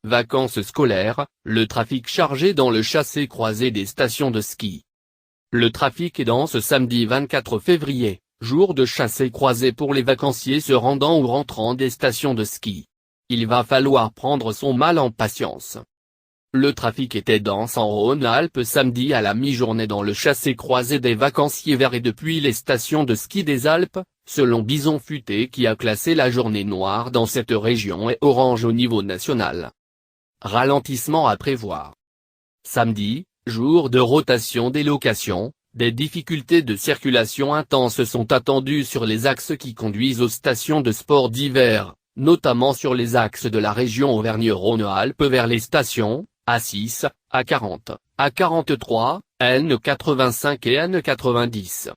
Vacances scolaires, le trafic chargé dans le chassé-croisé des stations de ski. Le trafic est dense ce samedi 24 février, jour de chassé-croisé pour les vacanciers se rendant ou rentrant des stations de ski. Il va falloir prendre son mal en patience. Le trafic était dense en Rhône-Alpes samedi à la mi-journée dans le chassé-croisé des vacanciers vers et depuis les stations de ski des Alpes, selon Bison Futé qui a classé la journée noire dans cette région et orange au niveau national. Ralentissement à prévoir. Samedi, jour de rotation des locations, des difficultés de circulation intenses sont attendues sur les axes qui conduisent aux stations de sport d'hiver, notamment sur les axes de la région Auvergne-Rhône-Alpes vers les stations A6, A40, A43, N85 et N90.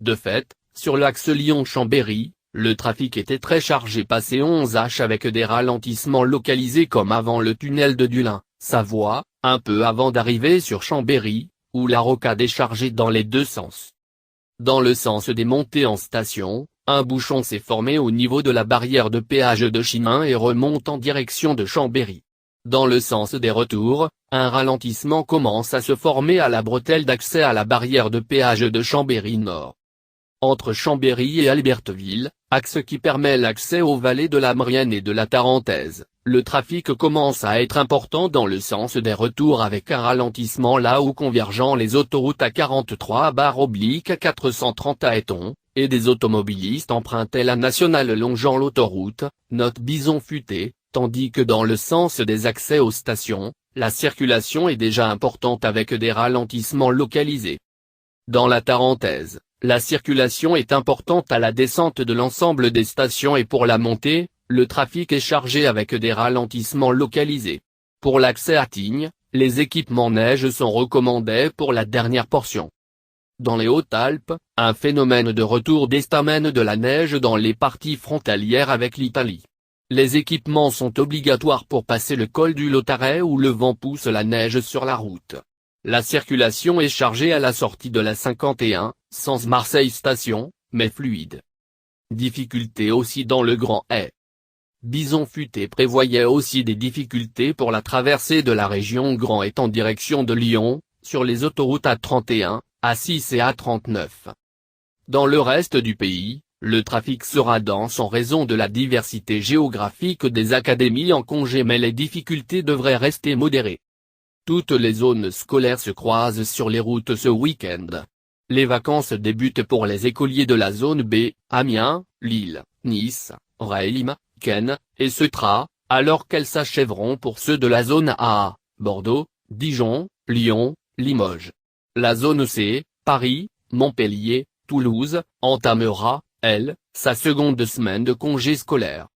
De fait, sur l'axe Lyon-Chambéry, le trafic était très chargé passé 11H avec des ralentissements localisés comme avant le tunnel de Dulin, Savoie, un peu avant d'arriver sur Chambéry, où la rocade est chargée dans les deux sens. Dans le sens des montées en station, un bouchon s'est formé au niveau de la barrière de péage de Chimin et remonte en direction de Chambéry. Dans le sens des retours, un ralentissement commence à se former à la bretelle d'accès à la barrière de péage de Chambéry Nord. Entre Chambéry et Albertville, axe qui permet l'accès aux vallées de la Maurienne et de la Tarentaise, le trafic commence à être important dans le sens des retours avec un ralentissement là où convergent les autoroutes A43/430 à Eton, et des automobilistes empruntaient la nationale longeant l'autoroute, note Bison Futé, tandis que dans le sens des accès aux stations, la circulation est déjà importante avec des ralentissements localisés. Dans la Tarentaise, la circulation est importante à la descente de l'ensemble des stations et pour la montée, le trafic est chargé avec des ralentissements localisés. Pour l'accès à Tignes, les équipements neige sont recommandés pour la dernière portion. Dans les Hautes-Alpes, un phénomène de retour d'est amène de la neige dans les parties frontalières avec l'Italie. Les équipements sont obligatoires pour passer le col du Lautaret où le vent pousse la neige sur la route. La circulation est chargée à la sortie de la 51, sens Marseille Station, mais fluide. Difficultés aussi dans le Grand Est. Bison Futé prévoyait aussi des difficultés pour la traversée de la région Grand Est en direction de Lyon, sur les autoroutes A31, A6 et A39. Dans le reste du pays, le trafic sera dense en raison de la diversité géographique des académies en congé mais les difficultés devraient rester modérées. Toutes les zones scolaires se croisent sur les routes ce week-end. Les vacances débutent pour les écoliers de la zone B, Amiens, Lille, Nice, Reims, Caen, et Setra, alors qu'elles s'achèveront pour ceux de la zone A, Bordeaux, Dijon, Lyon, Limoges. La zone C, Paris, Montpellier, Toulouse, entamera, elle, sa seconde semaine de congé scolaire.